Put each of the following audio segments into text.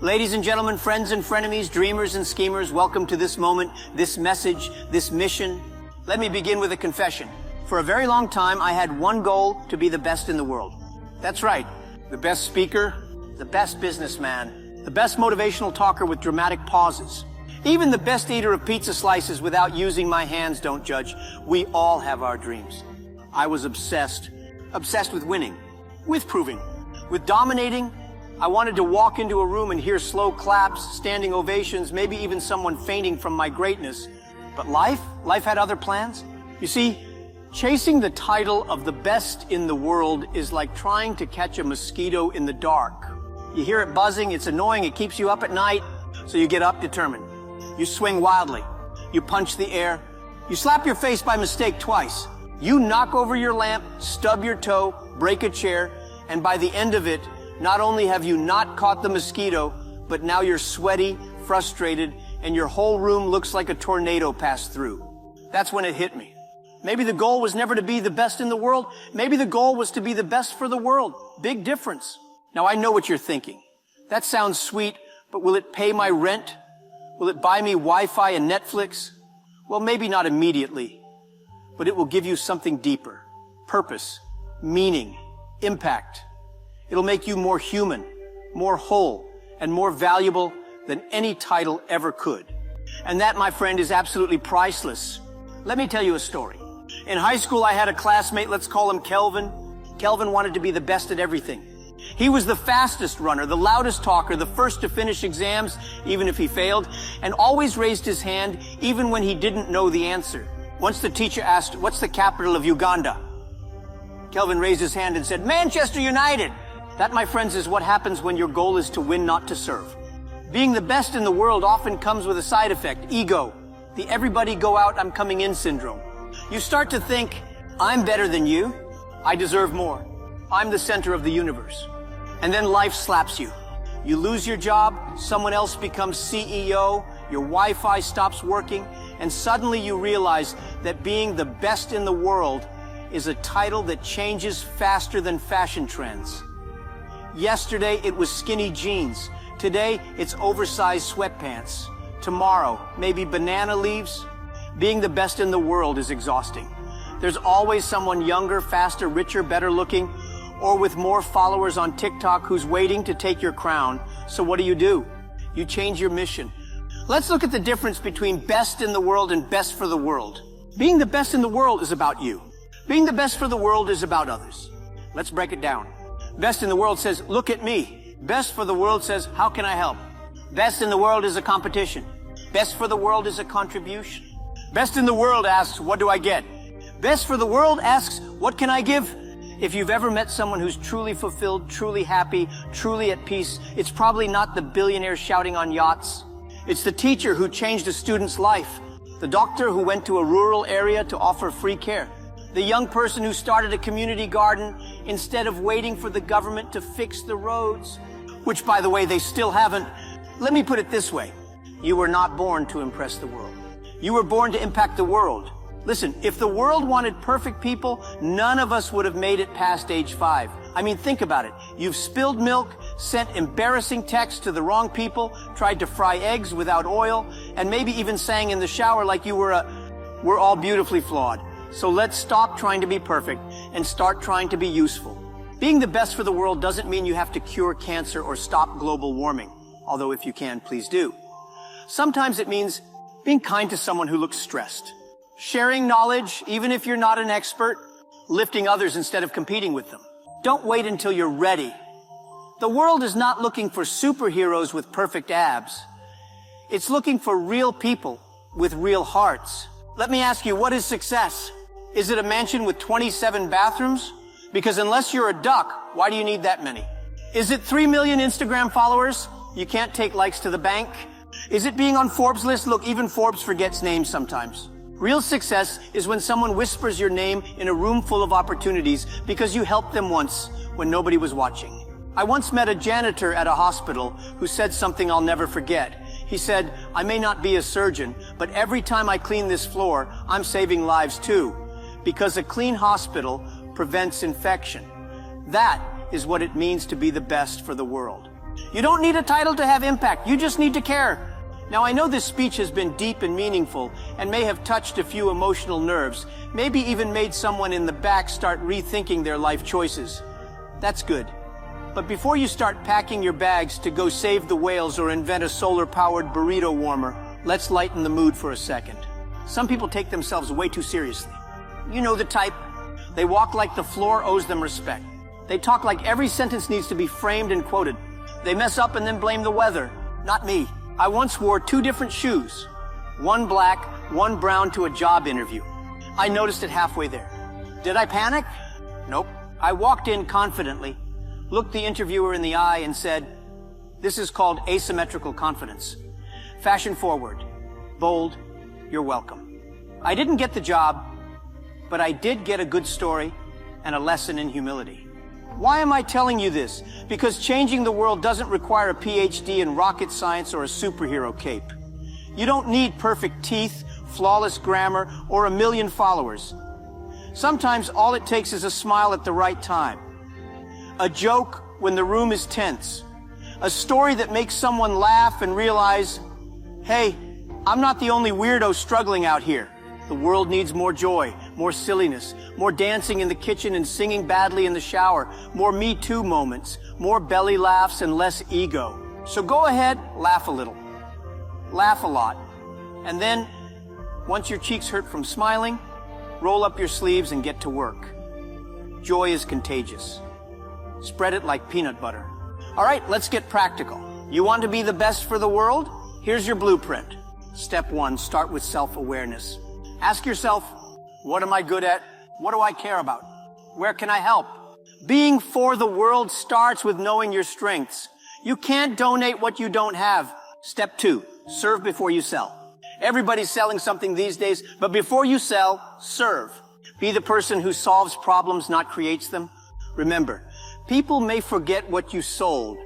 Ladies and gentlemen, friends and frenemies, dreamers and schemers, welcome to this moment, this message, this mission. Let me begin with a confession. For a very long time, I had one goal: to be the best in the world. That's right. The best speaker, the best businessman, the best motivational talker with dramatic pauses. Even the best eater of pizza slices without using my hands, don't judge. We all have our dreams. I was obsessed with winning, with proving, with dominating. I wanted to walk into a room and hear slow claps, standing ovations, maybe even someone fainting from my greatness. But life had other plans. You see, chasing the title of the best in the world is like trying to catch a mosquito in the dark. You hear it buzzing, it's annoying, it keeps you up at night, so you get up determined. You swing wildly. You punch the air. You slap your face by mistake twice. You knock over your lamp, stub your toe, break a chair, and by the end of it, not only have you not caught the mosquito, but now you're sweaty, frustrated, and your whole room looks like a tornado passed through. That's when it hit me. Maybe the goal was never to be the best in the world. Maybe the goal was to be the best for the world. Big difference. Now I know what you're thinking. That sounds sweet, but will it pay my rent? Will it buy me Wi-Fi and Netflix? Well, maybe not immediately, but it will give you something deeper. Purpose, meaning, impact. It'll make you more human, more whole, and more valuable than any title ever could. And that, my friend, is absolutely priceless. Let me tell you a story. In high school, I had a classmate, let's call him Kelvin. Kelvin wanted to be the best at everything. He was the fastest runner, the loudest talker, the first to finish exams, even if he failed, and always raised his hand, even when he didn't know the answer. Once the teacher asked, "What's the capital of Uganda?" Kelvin raised his hand and said, "Manchester United." That, my friends, is what happens when your goal is to win, not to serve. Being the best in the world often comes with a side effect: ego, the everybody go out, I'm coming in syndrome. You start to think, I'm better than you, I deserve more, I'm the center of the universe. And then life slaps you. You lose your job, someone else becomes CEO, your Wi-Fi stops working, and suddenly you realize that being the best in the world is a title that changes faster than fashion trends. Yesterday, it was skinny jeans. Today, it's oversized sweatpants. Tomorrow, maybe banana leaves. Being the best in the world is exhausting. There's always someone younger, faster, richer, better looking, or with more followers on TikTok who's waiting to take your crown. So what do? You change your mission. Let's look at the difference between best in the world and best for the world. Being the best in the world is about you. Being the best for the world is about others. Let's break it down. Best in the world says, look at me. Best for the world says, how can I help? Best in the world is a competition. Best for the world is a contribution. Best in the world asks, what do I get? Best for the world asks, what can I give? If you've ever met someone who's truly fulfilled, truly happy, truly at peace, it's probably not the billionaire shouting on yachts. It's the teacher who changed a student's life, the doctor who went to a rural area to offer free care, the young person who started a community garden instead of waiting for the government to fix the roads, which, by the way, they still haven't. Let me put it this way. You were not born to impress the world. You were born to impact the world. Listen, if the world wanted perfect people, none of us would have made it past age 5. I mean, think about it. You've spilled milk, sent embarrassing texts to the wrong people, tried to fry eggs without oil, and maybe even sang in the shower like you were we're all beautifully flawed. So let's stop trying to be perfect and start trying to be useful. Being the best for the world doesn't mean you have to cure cancer or stop global warming, although if you can, please do. Sometimes it means being kind to someone who looks stressed, sharing knowledge, even if you're not an expert, lifting others instead of competing with them. Don't wait until you're ready. The world is not looking for superheroes with perfect abs. It's looking for real people with real hearts. Let me ask you, what is success? Is it a mansion with 27 bathrooms? Because unless you're a duck, why do you need that many? Is it 3 million Instagram followers? You can't take likes to the bank. Is it being on Forbes' list? Look, even Forbes forgets names sometimes. Real success is when someone whispers your name in a room full of opportunities because you helped them once when nobody was watching. I once met a janitor at a hospital who said something I'll never forget. He said, I may not be a surgeon, but every time I clean this floor, I'm saving lives too, because a clean hospital prevents infection. That is what it means to be the best for the world. You don't need a title to have impact. You just need to care. Now, I know this speech has been deep and meaningful and may have touched a few emotional nerves, maybe even made someone in the back start rethinking their life choices. That's good. But before you start packing your bags to go save the whales or invent a solar-powered burrito warmer, let's lighten the mood for a second. Some people take themselves way too seriously. You know the type. They walk like the floor owes them respect. They talk like every sentence needs to be framed and quoted. They mess up and then blame the weather. Not me. I once wore 2 different shoes. One black, one brown to a job interview. I noticed it halfway there. Did I panic? Nope. I walked in confidently, looked the interviewer in the eye and said, "This is called asymmetrical confidence. Fashion forward, bold, you're welcome." I didn't get the job, but I did get a good story and a lesson in humility. Why am I telling you this? Because changing the world doesn't require a PhD in rocket science or a superhero cape. You don't need perfect teeth, flawless grammar, or 1 million followers. Sometimes all it takes is a smile at the right time, a joke when the room is tense, a story that makes someone laugh and realize, hey, I'm not the only weirdo struggling out here. The world needs more joy, more silliness, more dancing in the kitchen and singing badly in the shower, more Me Too moments, more belly laughs and less ego. So go ahead, laugh a little, laugh a lot, and then, once your cheeks hurt from smiling, roll up your sleeves and get to work. Joy is contagious. Spread it like peanut butter. All right, let's get practical. You want to be the best for the world? Here's your blueprint. Step 1, start with self-awareness. Ask yourself, what am I good at? What do I care about? Where can I help? Being for the world starts with knowing your strengths. You can't donate what you don't have. Step 2, serve before you sell. Everybody's selling something these days, but before you sell, serve. Be the person who solves problems, not creates them. Remember, people may forget what you sold,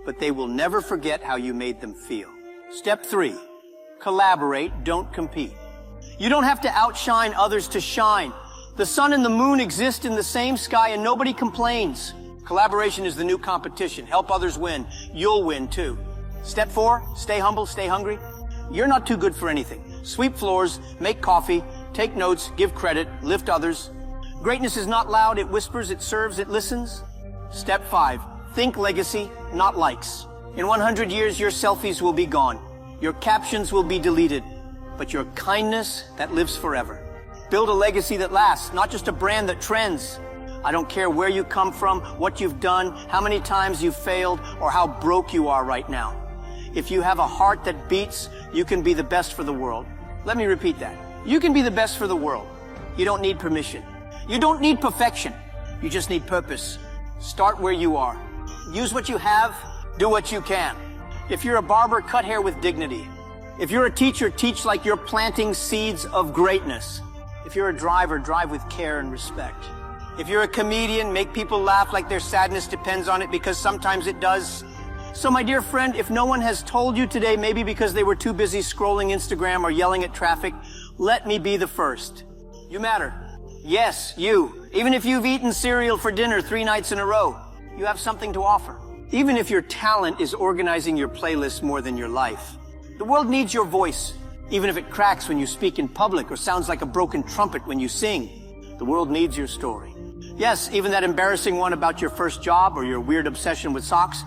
but they will never forget how you made them feel. Step 3, collaborate, don't compete. You don't have to outshine others to shine. The sun and the moon exist in the same sky and nobody complains. Collaboration is the new competition. Help others win. You'll win too. Step 4, stay humble, stay hungry. You're not too good for anything. Sweep floors, make coffee, take notes, give credit, lift others. Greatness is not loud, it whispers, it serves, it listens. Step 5, think legacy, not likes. In 100 years, your selfies will be gone. Your captions will be deleted. But your kindness, that lives forever. Build a legacy that lasts, not just a brand that trends. I don't care where you come from, what you've done, how many times you've failed, or how broke you are right now. If you have a heart that beats, you can be the best for the world. Let me repeat that. You can be the best for the world. You don't need permission. You don't need perfection. You just need purpose. Start where you are. Use what you have, do what you can. If you're a barber, cut hair with dignity. If you're a teacher, teach like you're planting seeds of greatness. If you're a driver, drive with care and respect. If you're a comedian, make people laugh like their sadness depends on it, because sometimes it does. So my dear friend, if no one has told you today, maybe because they were too busy scrolling Instagram or yelling at traffic, let me be the first. You matter. Yes, you. Even if you've eaten cereal for dinner 3 nights in a row, you have something to offer. Even if your talent is organizing your playlist more than your life. The world needs your voice, even if it cracks when you speak in public or sounds like a broken trumpet when you sing. The world needs your story. Yes, even that embarrassing one about your first job or your weird obsession with socks.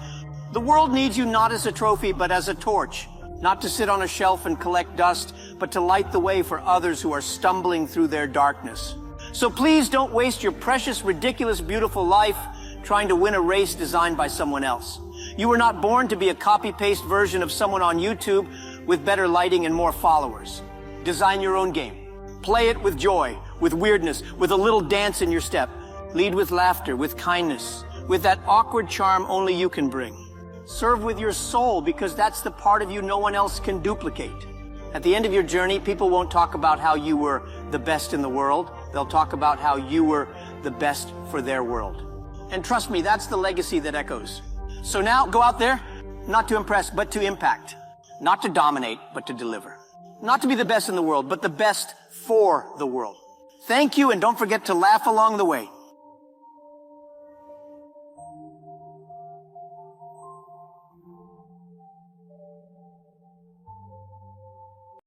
The world needs you not as a trophy, but as a torch. Not to sit on a shelf and collect dust, but to light the way for others who are stumbling through their darkness. So please don't waste your precious, ridiculous, beautiful life trying to win a race designed by someone else. You were not born to be a copy-paste version of someone on YouTube with better lighting and more followers. Design your own game. Play it with joy, with weirdness, with a little dance in your step. Lead with laughter, with kindness, with that awkward charm only you can bring. Serve with your soul, because that's the part of you no one else can duplicate. At the end of your journey, people won't talk about how you were the best in the world. They'll talk about how you were the best for their world. And trust me, that's the legacy that echoes. So now, go out there, not to impress, but to impact. Not to dominate, but to deliver. Not to be the best in the world, but the best for the world. Thank you, and don't forget to laugh along the way.